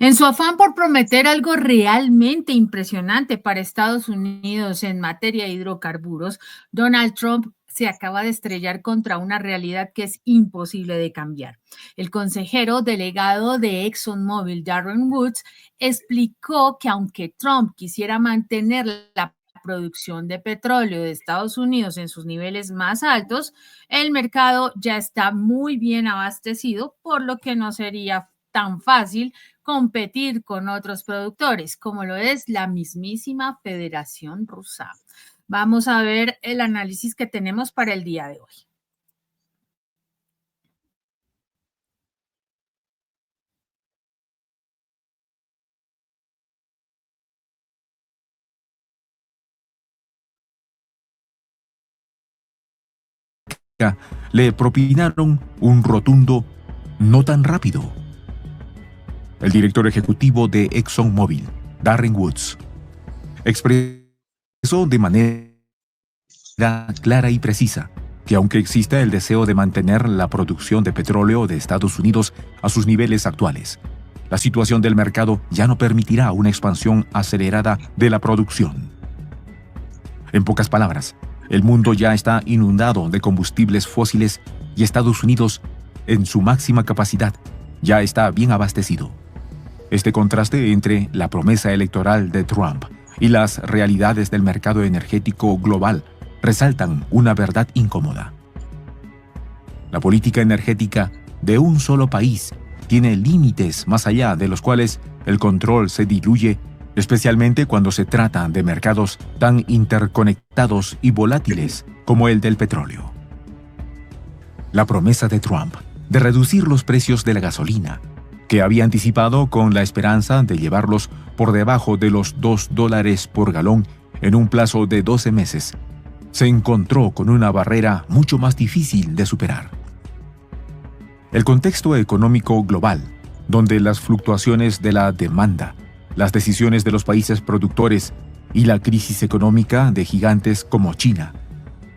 En su afán por prometer algo realmente impresionante para Estados Unidos en materia de hidrocarburos, Donald Trump se acaba de estrellar contra una realidad que es imposible de cambiar. El consejero delegado de ExxonMobil, Darren Woods, explicó que aunque Trump quisiera mantener la producción de petróleo de Estados Unidos en sus niveles más altos, el mercado ya está muy bien abastecido, por lo que no sería tan fácil competir con otros productores, como lo es la mismísima Federación Rusa. Vamos a ver el análisis que tenemos para el día de hoy. Le propinaron un rotundo no tan rápido. El director ejecutivo de ExxonMobil, Darren Woods, expresó de manera clara y precisa que aunque exista el deseo de mantener la producción de petróleo de Estados Unidos a sus niveles actuales, la situación del mercado ya no permitirá una expansión acelerada de la producción. En pocas palabras, el mundo ya está inundado de combustibles fósiles y Estados Unidos, en su máxima capacidad, ya está bien abastecido. Este contraste entre la promesa electoral de Trump y las realidades del mercado energético global resaltan una verdad incómoda. La política energética de un solo país tiene límites más allá de los cuales el control se diluye, especialmente cuando se trata de mercados tan interconectados y volátiles como el del petróleo. La promesa de Trump de reducir los precios de la gasolina, que había anticipado con la esperanza de llevarlos por debajo de los $2 por galón en un plazo de 12 meses, se encontró con una barrera mucho más difícil de superar. El contexto económico global, donde las fluctuaciones de la demanda, las decisiones de los países productores y la crisis económica de gigantes como China,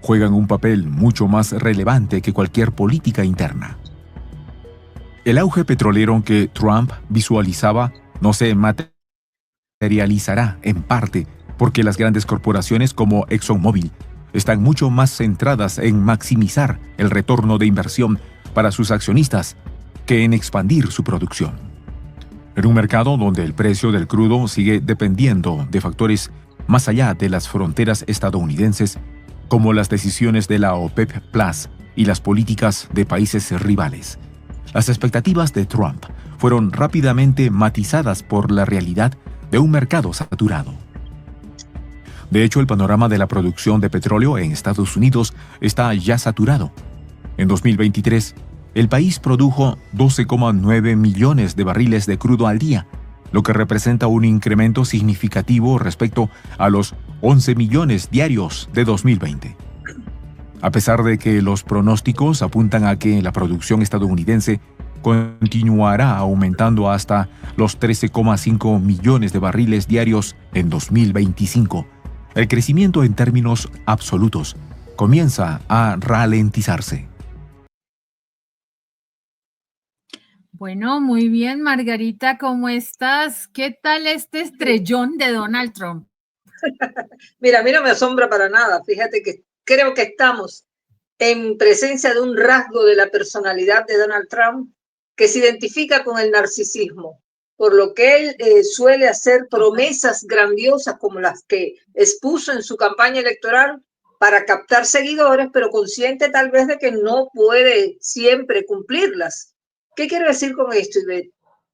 juegan un papel mucho más relevante que cualquier política interna. El auge petrolero que Trump visualizaba no se materializará en parte porque las grandes corporaciones como ExxonMobil están mucho más centradas en maximizar el retorno de inversión para sus accionistas que en expandir su producción. En un mercado donde el precio del crudo sigue dependiendo de factores más allá de las fronteras estadounidenses, como las decisiones de la OPEP Plus y las políticas de países rivales, las expectativas de Trump fueron rápidamente matizadas por la realidad de un mercado saturado. De hecho, el panorama de la producción de petróleo en Estados Unidos está ya saturado. En 2023, el país produjo 12,9 millones de barriles de crudo al día, lo que representa un incremento significativo respecto a los 11 millones diarios de 2020. A pesar de que los pronósticos apuntan a que la producción estadounidense continuará aumentando hasta los 13,5 millones de barriles diarios en 2025, el crecimiento en términos absolutos comienza a ralentizarse. Bueno, muy bien, Margarita, ¿cómo estás? ¿Qué tal este estrellón de Donald Trump? Mira, a mí no me asombra para nada. Fíjate que creo que estamos en presencia de un rasgo de la personalidad de Donald Trump que se identifica con el narcisismo, por lo que él suele hacer promesas grandiosas como las que expuso en su campaña electoral para captar seguidores, pero consciente tal vez de que no puede siempre cumplirlas. ¿Qué quiero decir con esto, Ivette?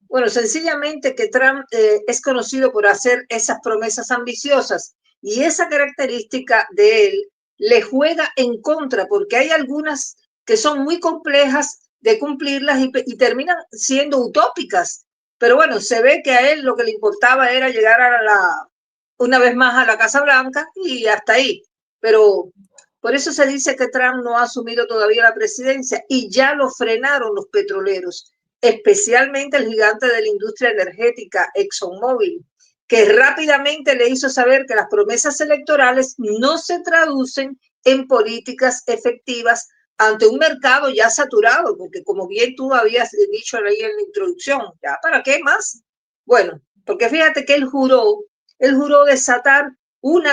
Bueno, sencillamente que Trump es conocido por hacer esas promesas ambiciosas y esa característica de él le juega en contra porque hay algunas que son muy complejas de cumplirlas y terminan siendo utópicas. Pero bueno, se ve que a él lo que le importaba era llegar una vez más a la Casa Blanca y hasta ahí. Pero por eso se dice que Trump no ha asumido todavía la presidencia y ya lo frenaron los petroleros, especialmente el gigante de la industria energética, ExxonMobil, que rápidamente le hizo saber que las promesas electorales no se traducen en políticas efectivas ante un mercado ya saturado, porque como bien tú habías dicho ahí en la introducción, ¿ya para qué más? Bueno, porque fíjate que él juró desatar un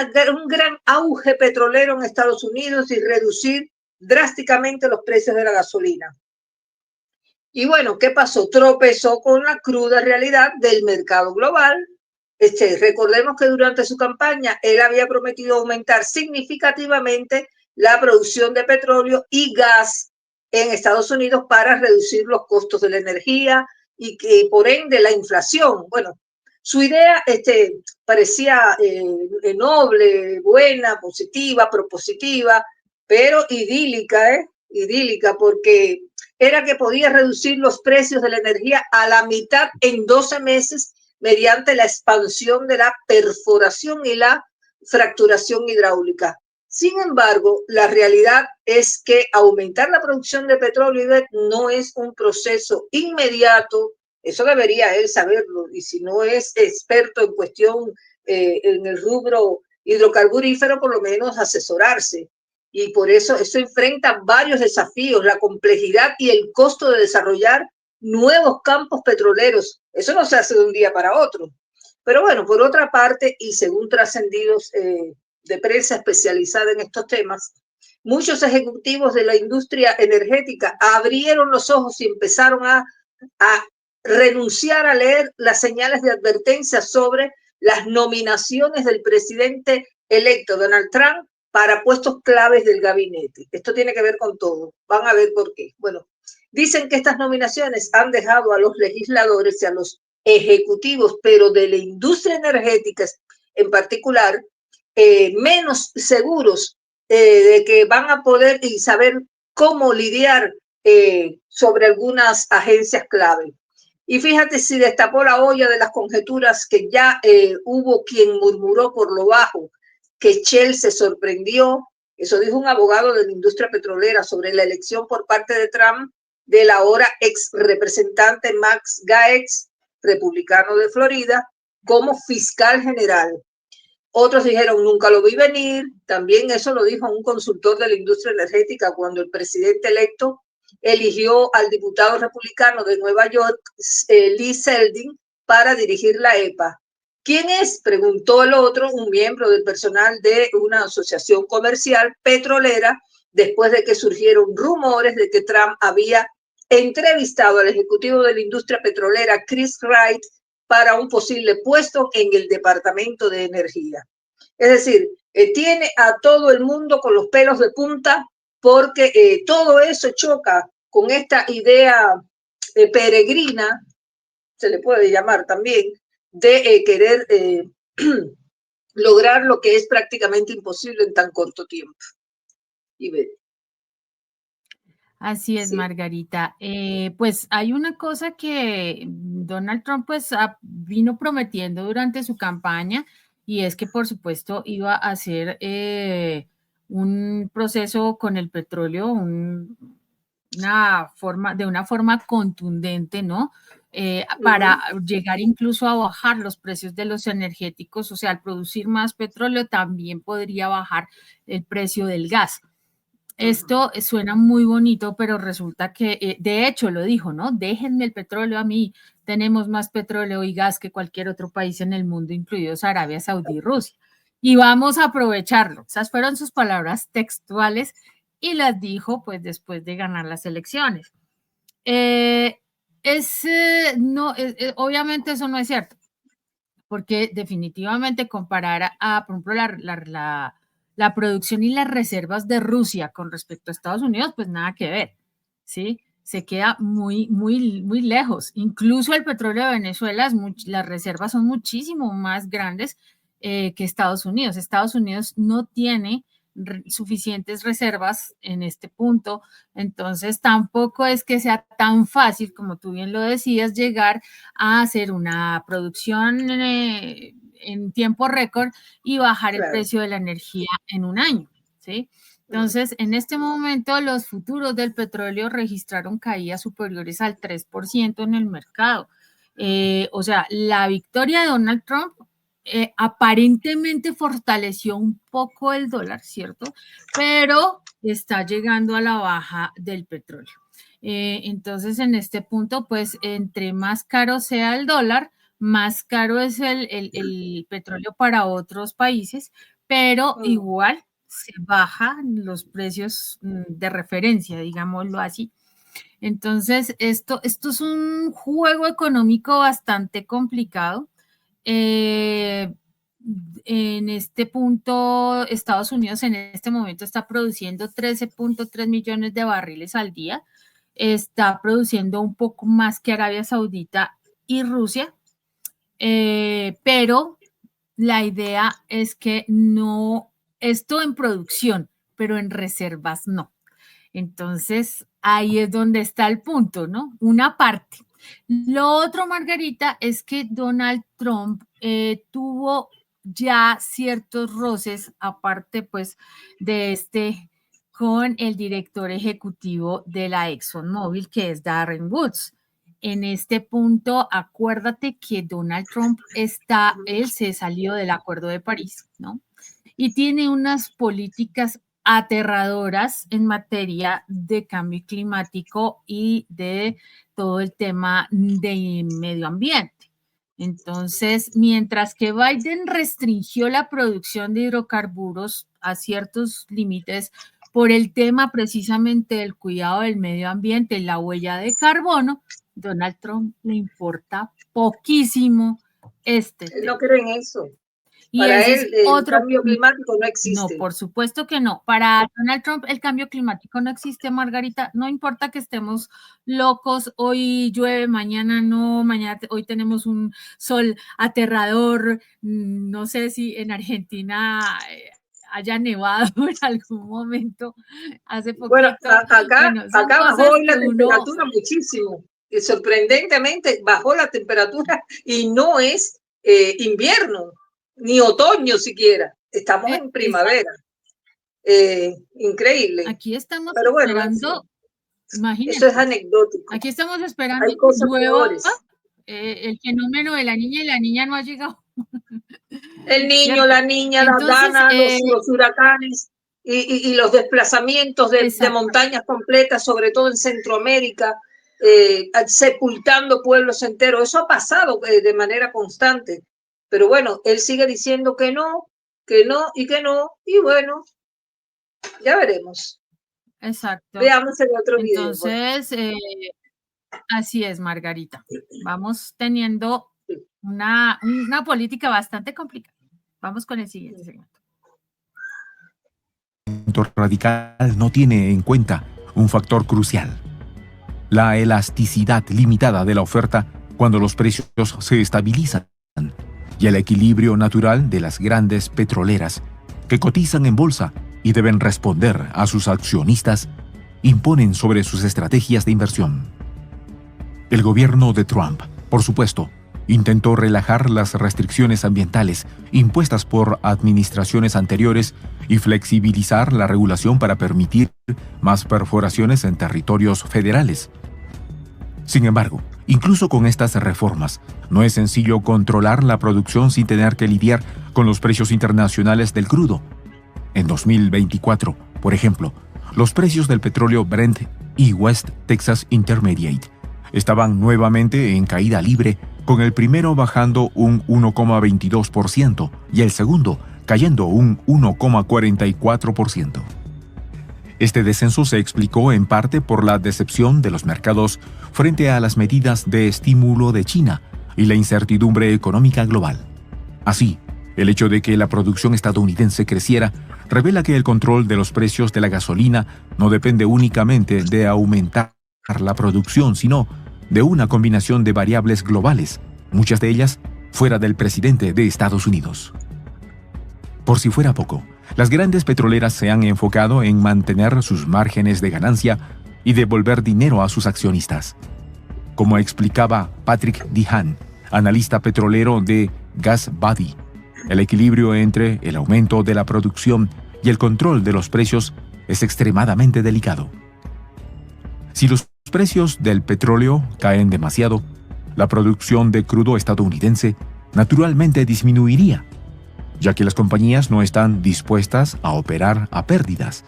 gran auge petrolero en Estados Unidos y reducir drásticamente los precios de la gasolina. Y bueno, ¿qué pasó? Tropezó con la cruda realidad del mercado global. Recordemos que durante su campaña él había prometido aumentar significativamente la producción de petróleo y gas en Estados Unidos para reducir los costos de la energía y que por ende la inflación. Bueno, su idea parecía noble, buena, positiva, propositiva, pero idílica, idílica, porque era que podía reducir los precios de la energía a la mitad en 12 meses mediante la expansión de la perforación y la fracturación hidráulica. Sin embargo, la realidad es que aumentar la producción de petróleo y gas no es un proceso inmediato. Eso debería él saberlo, y si no es experto en cuestión en el rubro hidrocarburífero, por lo menos asesorarse. Y por eso enfrenta varios desafíos, la complejidad y el costo de desarrollar nuevos campos petroleros. Eso no se hace de un día para otro. Pero bueno, por otra parte, y según trascendidos de prensa especializada en estos temas, muchos ejecutivos de la industria energética abrieron los ojos y empezaron a renunciar a leer las señales de advertencia sobre las nominaciones del presidente electo Donald Trump para puestos claves del gabinete. Esto tiene que ver con todo. Van a ver por qué. Bueno, dicen que estas nominaciones han dejado a los legisladores y a los ejecutivos, pero de la industria energética en particular, menos seguros de que van a poder y saber cómo lidiar sobre algunas agencias clave. Y fíjate si destapó la olla de las conjeturas que ya hubo quien murmuró por lo bajo que Shell se sorprendió, eso dijo un abogado de la industria petrolera sobre la elección por parte de Trump del ahora ex representante Max Gaetz, republicano de Florida, como fiscal general. Otros dijeron, nunca lo vi venir. También eso lo dijo un consultor de la industria energética cuando el presidente electo eligió al diputado republicano de Nueva York, Lee Zeldin, para dirigir la EPA. ¿Quién es? Preguntó el otro, un miembro del personal de una asociación comercial petrolera, después de que surgieron rumores de que Trump había entrevistado al ejecutivo de la industria petrolera, Chris Wright, para un posible puesto en el Departamento de Energía. Es decir, tiene a todo el mundo con los pelos de punta porque todo eso choca con esta idea peregrina, se le puede llamar también, de querer lograr lo que es prácticamente imposible en tan corto tiempo. Y ve. Así es, sí. Margarita. Pues hay una cosa que Donald Trump pues vino prometiendo durante su campaña y es que por supuesto iba a hacer un proceso con el petróleo de una forma contundente, ¿no? Para llegar incluso a bajar los precios de los energéticos, o sea, al producir más petróleo también podría bajar el precio del gas. Esto suena muy bonito, pero resulta que, de hecho lo dijo, ¿no? Déjenme el petróleo a mí, tenemos más petróleo y gas que cualquier otro país en el mundo, incluidos Arabia Saudí y Rusia, y vamos a aprovecharlo. Esas fueron sus palabras textuales y las dijo pues después de ganar las elecciones. Obviamente eso no es cierto, porque definitivamente comparar a, por ejemplo, la producción y las reservas de Rusia con respecto a Estados Unidos, pues nada que ver, ¿sí? Se queda muy, muy, muy lejos. Incluso el petróleo de Venezuela, las reservas son muchísimo más grandes que Estados Unidos. Estados Unidos no tiene suficientes reservas en este punto, entonces tampoco es que sea tan fácil, como tú bien lo decías, llegar a hacer una producción en tiempo récord y bajar el precio de la energía en un año, ¿sí? Entonces, en este momento, los futuros del petróleo registraron caídas superiores al 3% en el mercado. O sea, la victoria de Donald Trump aparentemente fortaleció un poco el dólar, ¿cierto? Pero está llegando a la baja del petróleo. Entonces, en este punto, pues, entre más caro sea el dólar, más caro es el petróleo para otros países, pero igual se bajan los precios de referencia, digámoslo así. Entonces, esto es un juego económico bastante complicado. En este punto, Estados Unidos en este momento está produciendo 13.3 millones de barriles al día. Está produciendo un poco más que Arabia Saudita y Rusia, pero la idea es que no, esto en producción, pero en reservas no. Entonces, ahí es donde está el punto, ¿no? Una parte. Lo otro, Margarita, es que Donald Trump tuvo ya ciertos roces, aparte pues de con el director ejecutivo de la ExxonMobil, que es Darren Woods. En este punto, acuérdate que Donald Trump él se salió del Acuerdo de París, ¿no? Y tiene unas políticas aterradoras en materia de cambio climático y de todo el tema de medio ambiente. Entonces, mientras que Biden restringió la producción de hidrocarburos a ciertos límites por el tema precisamente del cuidado del medio ambiente y la huella de carbono, Donald Trump le importa poquísimo este tema. Él no cree en eso. Y para ese él, el cambio climático no existe. No, por supuesto que no. Para Donald Trump, el cambio climático no existe, Margarita. No importa que estemos locos, hoy llueve, mañana no, hoy tenemos un sol aterrador. No sé si en Argentina haya nevado en algún momento hace poquito. Bueno, acá bajó hoy la temperatura muchísimo. Y sorprendentemente bajó la temperatura y no es invierno, ni otoño siquiera. Estamos en primavera. Increíble. Aquí estamos esperando, imagínate. Eso es anecdótico. Aquí estamos esperando que llueva el fenómeno de la niña y la niña no ha llegado. El niño, ¿cierto? La niña, las ganas, los huracanes y los desplazamientos de montañas completas, sobre todo en Centroamérica, sepultando pueblos enteros. Eso ha pasado de manera constante. Pero bueno, él sigue diciendo que no, y bueno, ya veremos. Exacto. Veamos el otro video. Entonces, así es, Margarita. Vamos teniendo una política bastante complicada. Vamos con el siguiente segmento. El radical no tiene en cuenta un factor crucial: la elasticidad limitada de la oferta cuando los precios se estabilizan, y el equilibrio natural de las grandes petroleras que cotizan en bolsa y deben responder a sus accionistas imponen sobre sus estrategias de inversión. El gobierno de Trump, por supuesto, intentó relajar las restricciones ambientales impuestas por administraciones anteriores y flexibilizar la regulación para permitir más perforaciones en territorios federales. Sin embargo, incluso con estas reformas, no es sencillo controlar la producción sin tener que lidiar con los precios internacionales del crudo. En 2024, por ejemplo, los precios del petróleo Brent y West Texas Intermediate estaban nuevamente en caída libre, con el primero bajando un 1,22% y el segundo cayendo un 1,44%. Este descenso se explicó en parte por la decepción de los mercados frente a las medidas de estímulo de China y la incertidumbre económica global. Así, el hecho de que la producción estadounidense creciera revela que el control de los precios de la gasolina no depende únicamente de aumentar la producción, sino de una combinación de variables globales, muchas de ellas fuera del presidente de Estados Unidos. Por si fuera poco, las grandes petroleras se han enfocado en mantener sus márgenes de ganancia y devolver dinero a sus accionistas. Como explicaba Patrick Dehaan, analista petrolero de GasBuddy, el equilibrio entre el aumento de la producción y el control de los precios es extremadamente delicado. Si los precios del petróleo caen demasiado, la producción de crudo estadounidense naturalmente disminuiría, ya que las compañías no están dispuestas a operar a pérdidas.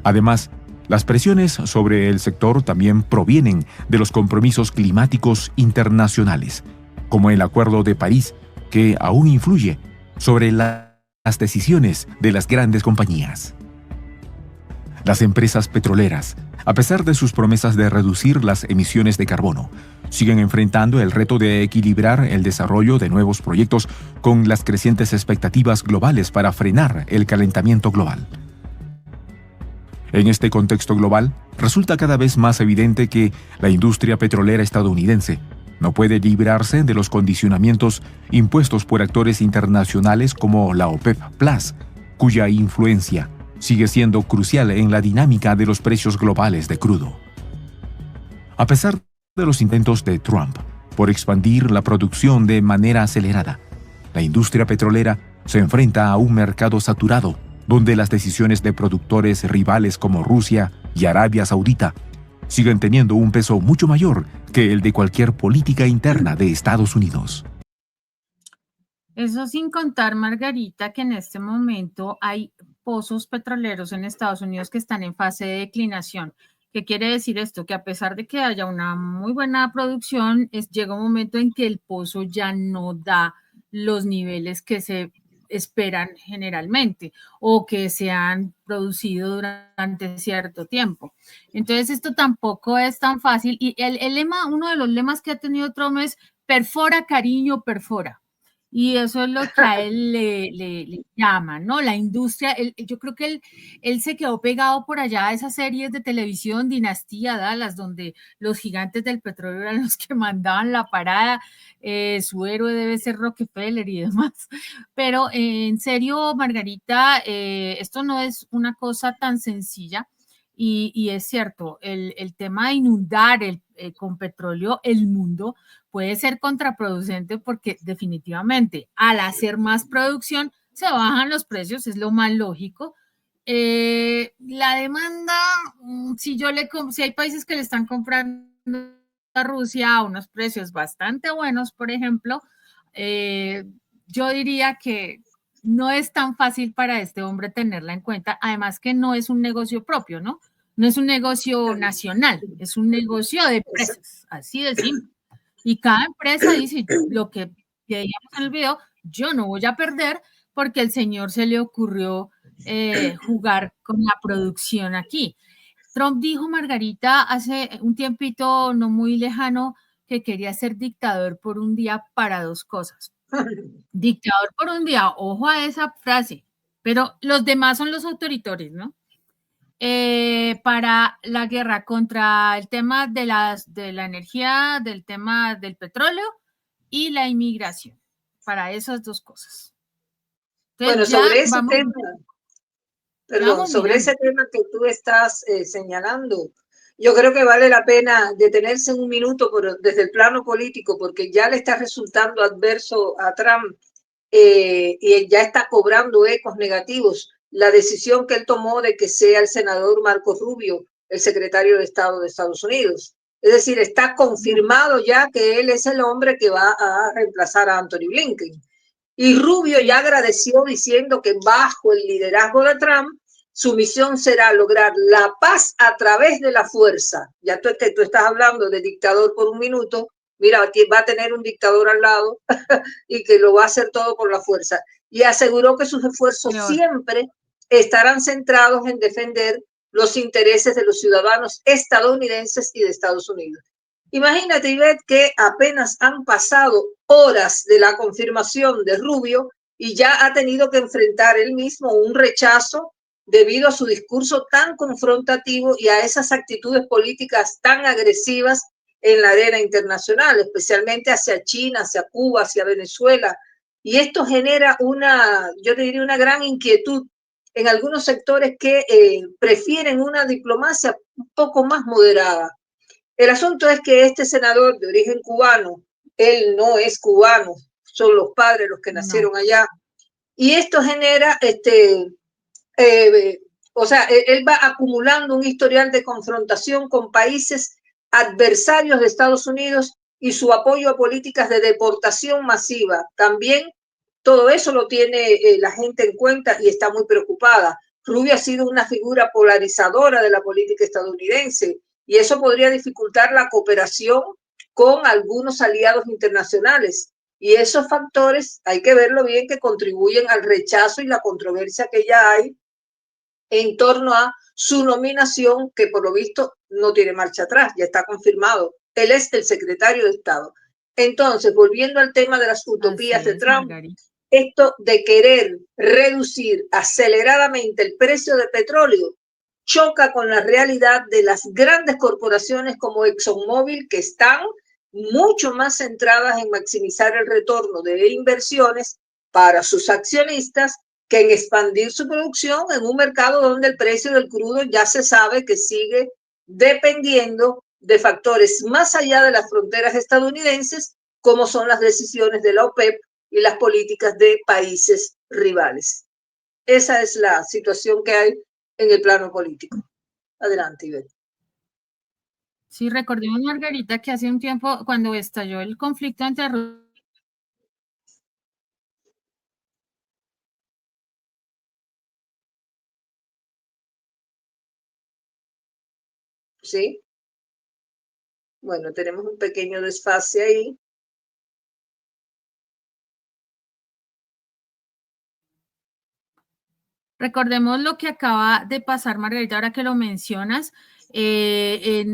Además, las presiones sobre el sector también provienen de los compromisos climáticos internacionales, como el Acuerdo de París, que aún influye sobre las decisiones de las grandes compañías. Las empresas petroleras, a pesar de sus promesas de reducir las emisiones de carbono, siguen enfrentando el reto de equilibrar el desarrollo de nuevos proyectos con las crecientes expectativas globales para frenar el calentamiento global. En este contexto global, resulta cada vez más evidente que la industria petrolera estadounidense no puede librarse de los condicionamientos impuestos por actores internacionales como la OPEP Plus, cuya influencia sigue siendo crucial en la dinámica de los precios globales de crudo. A pesar de los intentos de Trump por expandir la producción de manera acelerada, la industria petrolera se enfrenta a un mercado saturado, donde las decisiones de productores rivales como Rusia y Arabia Saudita siguen teniendo un peso mucho mayor que el de cualquier política interna de Estados Unidos. Eso sin contar, Margarita, que en este momento hay pozos petroleros en Estados Unidos que están en fase de declinación. ¿Qué quiere decir esto? Que a pesar de que haya una muy buena producción, llega un momento en que el pozo ya no da los niveles que se esperan generalmente o que se han producido durante cierto tiempo. Entonces, esto tampoco es tan fácil. Y el lema, uno de los lemas que ha tenido Trump es perfora, cariño, perfora. Y eso es lo que a él le llama, ¿no? La industria, yo creo que él se quedó pegado por allá a esas series de televisión, Dinastía, Dallas, donde los gigantes del petróleo eran los que mandaban la parada, su héroe debe ser Rockefeller y demás. Pero en serio, Margarita, esto no es una cosa tan sencilla. Y es cierto, el tema de inundar con petróleo el mundo puede ser contraproducente porque definitivamente al hacer más producción se bajan los precios, es lo más lógico. La demanda, si hay países que le están comprando a Rusia a unos precios bastante buenos, por ejemplo, yo diría que no es tan fácil para este hombre tenerla en cuenta, además que no es un negocio propio, ¿no? No es un negocio nacional, es un negocio de empresas, así de simple. Y cada empresa dice lo que veíamos en el video, yo no voy a perder porque el señor se le ocurrió jugar con la producción aquí. Trump dijo, Margarita, hace un tiempito no muy lejano, que quería ser dictador por un día para dos cosas. Dictador por un día, ojo a esa frase, pero los demás son los autoritarios, ¿no? Para la guerra contra el tema de la energía, del tema del petróleo y la inmigración, para esas dos cosas. Entonces, bueno, sobre ese tema, perdón, sobre ese tema que tú estás señalando, yo creo que vale la pena detenerse un minuto desde el plano político, porque ya le está resultando adverso a Trump y ya está cobrando ecos negativos la decisión que él tomó de que sea el senador Marco Rubio el secretario de Estado de Estados Unidos. Es decir, está confirmado ya que él es el hombre que va a reemplazar a Anthony Blinken. Y Rubio ya agradeció diciendo que bajo el liderazgo de Trump, su misión será lograr la paz a través de la fuerza. Ya tú estás hablando de dictador por un minuto. Mira, va a tener un dictador al lado y que lo va a hacer todo por la fuerza. Y aseguró que sus esfuerzos siempre estarán centrados en defender los intereses de los ciudadanos estadounidenses y de Estados Unidos. Imagínate, Ivette, que apenas han pasado horas de la confirmación de Rubio y ya ha tenido que enfrentar él mismo un rechazo debido a su discurso tan confrontativo y a esas actitudes políticas tan agresivas en la arena internacional, especialmente hacia China, hacia Cuba, hacia Venezuela. Y esto genera yo te diría, una gran inquietud en algunos sectores que prefieren una diplomacia un poco más moderada. El asunto es que este senador de origen cubano, él no es cubano, son los padres los que nacieron allá. Y esto genera, o sea, él va acumulando un historial de confrontación con países adversarios de Estados Unidos y su apoyo a políticas de deportación masiva. También todo eso lo tiene la gente en cuenta y está muy preocupada. Rubio ha sido una figura polarizadora de la política estadounidense y eso podría dificultar la cooperación con algunos aliados internacionales. Y esos factores hay que verlo bien, que contribuyen al rechazo y la controversia que ya hay en torno a su nominación, que por lo visto no tiene marcha atrás, ya está confirmado. Él es el secretario de Estado. Entonces, volviendo al tema de las utopías de Trump, Margarita. Esto de querer reducir aceleradamente el precio de petróleo choca con la realidad de las grandes corporaciones como ExxonMobil, que están mucho más centradas en maximizar el retorno de inversiones para sus accionistas que en expandir su producción en un mercado donde el precio del crudo ya se sabe que sigue dependiendo de factores más allá de las fronteras estadounidenses, como son las decisiones de la OPEP y las políticas de países rivales. Esa es la situación que hay en el plano político. Adelante, Ivette. Sí, recordemos, Margarita, que hace un tiempo, cuando estalló el conflicto entre ¿Sí? Bueno, tenemos un pequeño desfase ahí. Recordemos lo que acaba de pasar, Margarita, ahora que lo mencionas.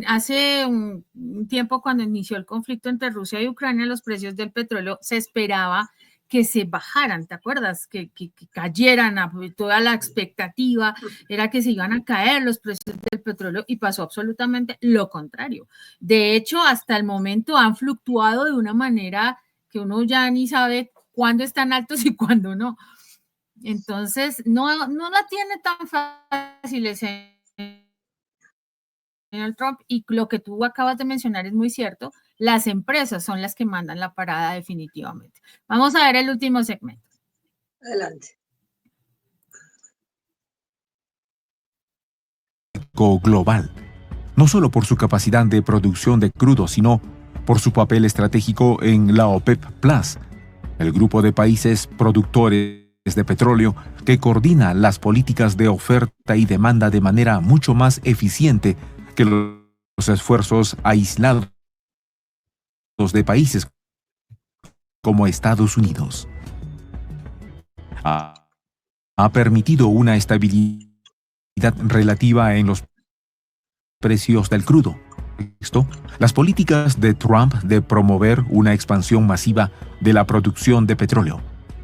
Hace un tiempo, cuando inició el conflicto entre Rusia y Ucrania, los precios del petróleo se esperaba que se bajaran, ¿te acuerdas? Que cayeran, toda la expectativa era que se iban a caer los precios del petróleo y pasó absolutamente lo contrario. De hecho, hasta el momento han fluctuado de una manera que uno ya ni sabe cuándo están altos y cuándo no. Entonces, no la tiene tan fácil el señor Trump, y lo que tú acabas de mencionar es muy cierto, las empresas son las que mandan la parada definitivamente. Vamos a ver el último segmento. Adelante. Global, no solo por su capacidad de producción de crudo, sino por su papel estratégico en la OPEP Plus, el grupo de países productores de petróleo que coordina las políticas de oferta y demanda de manera mucho más eficiente que los esfuerzos aislados de países como Estados Unidos. Ha permitido una estabilidad relativa en los precios del crudo. Las políticas de Trump de promover una expansión masiva de la producción de petróleo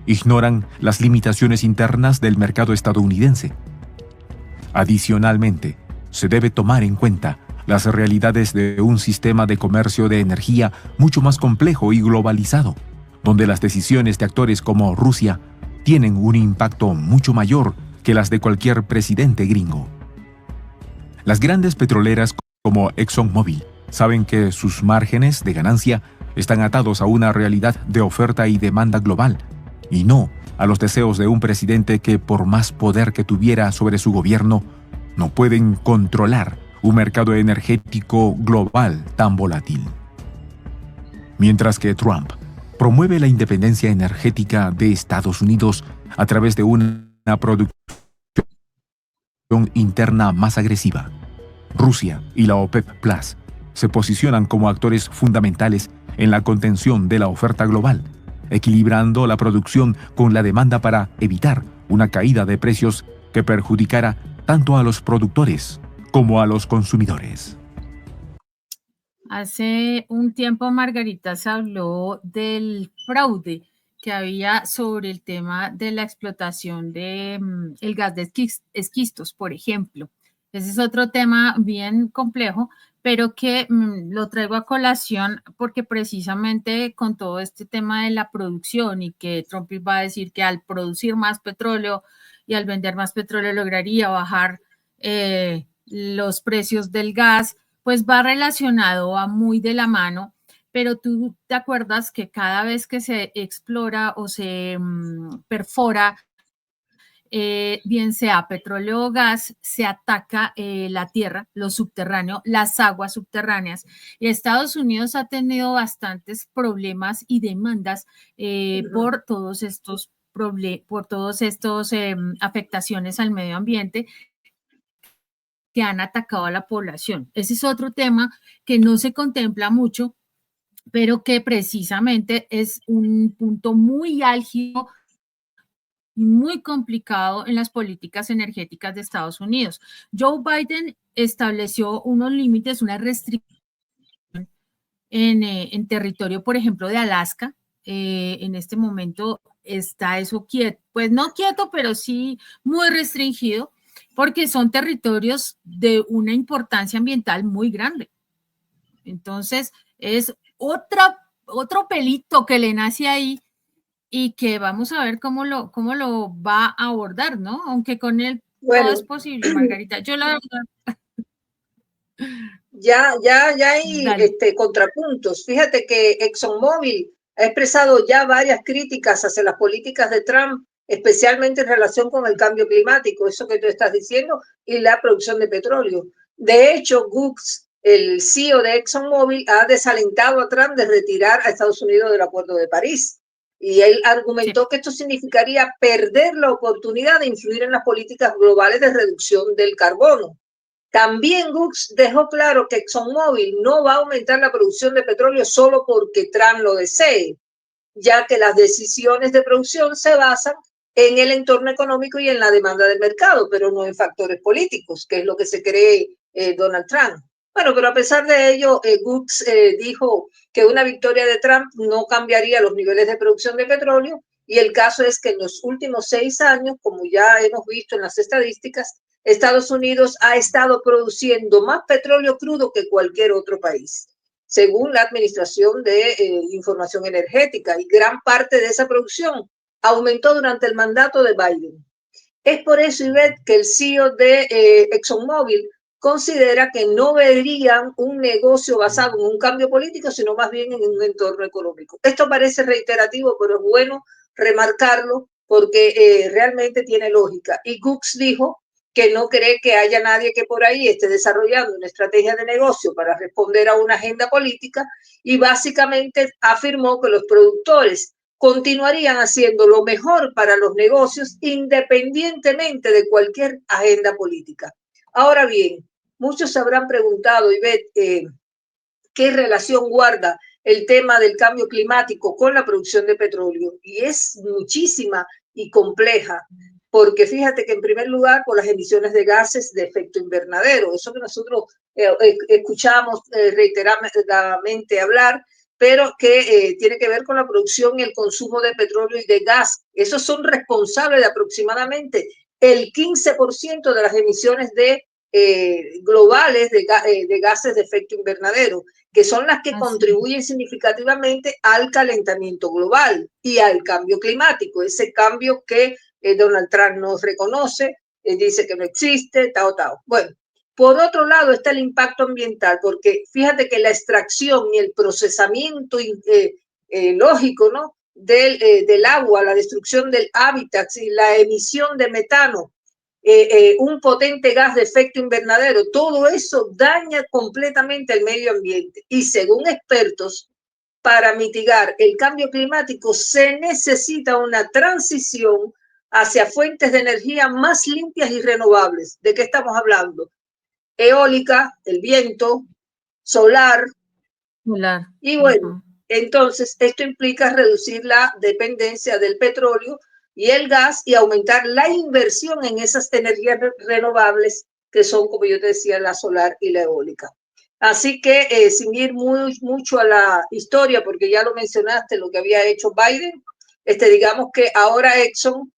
ignoran las limitaciones internas del mercado estadounidense. Adicionalmente, se debe tomar en cuenta las realidades de un sistema de comercio de energía mucho más complejo y globalizado, donde las decisiones de actores como Rusia tienen un impacto mucho mayor que las de cualquier presidente gringo. Las grandes petroleras como ExxonMobil saben que sus márgenes de ganancia están atados a una realidad de oferta y demanda global, y no a los deseos de un presidente que, por más poder que tuviera sobre su gobierno, no pueden controlar un mercado energético global tan volátil. Mientras que Trump promueve la independencia energética de Estados Unidos a través de una producción interna más agresiva, Rusia y la OPEP Plus se posicionan como actores fundamentales en la contención de la oferta global, equilibrando la producción con la demanda para evitar una caída de precios que perjudicara tanto a los productores como a los consumidores. Hace un tiempo, Margarita, se habló del fraude que había sobre el tema de la explotación de el gas de esquistos, por ejemplo. Ese es otro tema bien complejo, pero que lo traigo a colación porque precisamente con todo este tema de la producción, y que Trump iba a decir que al producir más petróleo y al vender más petróleo lograría bajar los precios del gas, pues va relacionado, va muy de la mano. Pero tú te acuerdas que cada vez que se explora o se perfora, bien sea petróleo o gas, se ataca la tierra, lo subterráneo, las aguas subterráneas. Y Estados Unidos ha tenido bastantes problemas y demandas por todos estos afectaciones al medio ambiente que han atacado a la población. Ese es otro tema que no se contempla mucho, pero que precisamente es un punto muy álgido y muy complicado en las políticas energéticas de Estados Unidos. Joe Biden estableció unos límites, una restricción en territorio, por ejemplo, de Alaska. En este momento está eso quieto, pues no quieto, pero sí muy restringido, porque son territorios de una importancia ambiental muy grande. Entonces, es otro pelito que le nace ahí y que vamos a ver cómo lo va a abordar, ¿no? Aunque con él todo es Bueno, posible, Margarita. Yo la verdad, ya hay dale. contrapuntos. Fíjate que ExxonMobil ha expresado ya varias críticas hacia las políticas de Trump, especialmente en relación con el cambio climático, eso que tú estás diciendo, y la producción de petróleo. De hecho, Gooks, el CEO de ExxonMobil, ha desalentado a Trump de retirar a Estados Unidos del Acuerdo de París. Y él Sí, argumentó que esto significaría perder la oportunidad de influir en las políticas globales de reducción del carbono. También Gooks dejó claro que ExxonMobil no va a aumentar la producción de petróleo solo porque Trump lo desee, ya que las decisiones de producción se basan en el entorno económico y en la demanda del mercado, pero no en factores políticos, que es lo que se cree Donald Trump. Bueno, pero a pesar de ello, Gooks dijo que una victoria de Trump no cambiaría los niveles de producción de petróleo y el caso es que en los últimos 6 años, como ya hemos visto en las estadísticas, Estados Unidos ha estado produciendo más petróleo crudo que cualquier otro país, según la Administración de Información Energética, y gran parte de esa producción aumentó durante el mandato de Biden. Es por eso, Ivette, que el CEO de ExxonMobil considera que no verían un negocio basado en un cambio político, sino más bien en un entorno económico. Esto parece reiterativo, pero es bueno remarcarlo porque realmente tiene lógica. Y Gooks dijo que no cree que haya nadie que por ahí esté desarrollando una estrategia de negocio para responder a una agenda política y básicamente afirmó que los productores continuarían haciendo lo mejor para los negocios independientemente de cualquier agenda política. Ahora bien, muchos se habrán preguntado, Ivette, qué relación guarda el tema del cambio climático con la producción de petróleo. Y es muchísima y compleja, porque fíjate que en primer lugar por las emisiones de gases de efecto invernadero, eso que nosotros escuchamos reiteradamente hablar, pero que tiene que ver con la producción y el consumo de petróleo y de gas. Esos son responsables de aproximadamente el 15% de las emisiones globales de gases de efecto invernadero, que son las que contribuyen significativamente al calentamiento global y al cambio climático, ese cambio que Donald Trump no reconoce, dice que no existe, tao. Bueno, por otro lado está el impacto ambiental, porque fíjate que la extracción y el procesamiento lógico, ¿no?, del agua, la destrucción del hábitat y la emisión de metano, un potente gas de efecto invernadero, todo eso daña completamente el medio ambiente. Y según expertos, para mitigar el cambio climático se necesita una transición hacia fuentes de energía más limpias y renovables. ¿De qué estamos hablando? Eólica, el viento, solar. solar. Y bueno, entonces esto implica reducir la dependencia del petróleo y el gas y aumentar la inversión en esas energías renovables que son, como yo te decía, la solar y la eólica. Así que sin ir mucho a la historia, porque ya lo mencionaste, lo que había hecho Biden, digamos que ahora Exxon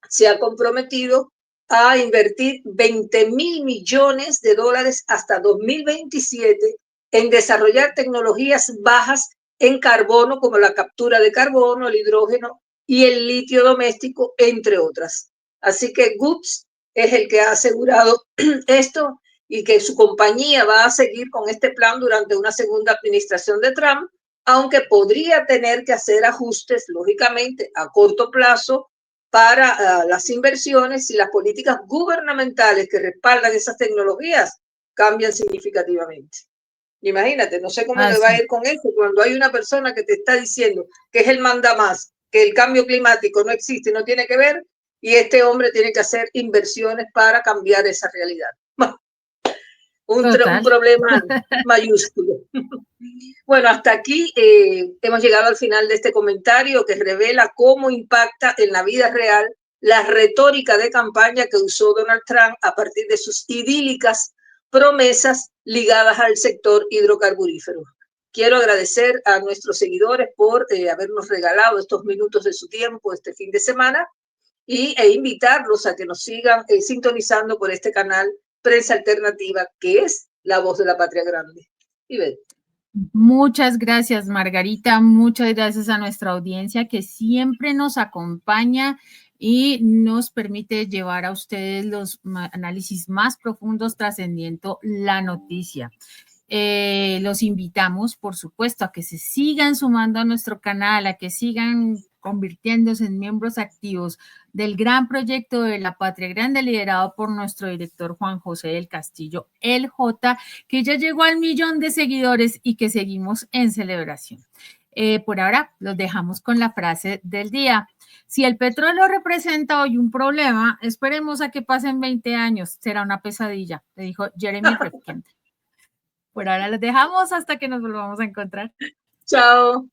se ha comprometido a invertir 20.000 millones de dólares hasta 2027 en desarrollar tecnologías bajas en carbono, como la captura de carbono, el hidrógeno y el litio doméstico, entre otras. Así que Goods es el que ha asegurado esto y que su compañía va a seguir con este plan durante una segunda administración de Trump, aunque podría tener que hacer ajustes, lógicamente, a corto plazo para las inversiones y las políticas gubernamentales que respaldan esas tecnologías cambian significativamente. Imagínate, no sé cómo le va a ir con eso cuando hay una persona que te está diciendo que es el mandamás, que el cambio climático no existe, no tiene que ver, y este hombre tiene que hacer inversiones para cambiar esa realidad. un Total. problema mayúsculo. Bueno, hasta aquí hemos llegado al final de este comentario que revela cómo impacta en la vida real la retórica de campaña que usó Donald Trump a partir de sus idílicas promesas ligadas al sector hidrocarburífero. Quiero agradecer a nuestros seguidores por habernos regalado estos minutos de su tiempo este fin de semana e invitarlos a que nos sigan sintonizando por este canal Prensa Alternativa, que es la voz de la patria grande. Ivette. Muchas gracias, Margarita. Muchas gracias a nuestra audiencia que siempre nos acompaña y nos permite llevar a ustedes los análisis más profundos trascendiendo la noticia. Los invitamos, por supuesto, a que se sigan sumando a nuestro canal, a que sigan convirtiéndose en miembros activos del gran proyecto de la Patria Grande, liderado por nuestro director Juan José del Castillo, el J, que ya llegó al 1.000.000 de seguidores y que seguimos en celebración. Por ahora, los dejamos con la frase del día. Si el petróleo representa hoy un problema, esperemos a que pasen 20 años. Será una pesadilla, le dijo Jeremy Rifkin. Por ahora los dejamos hasta que nos volvamos a encontrar. Chao.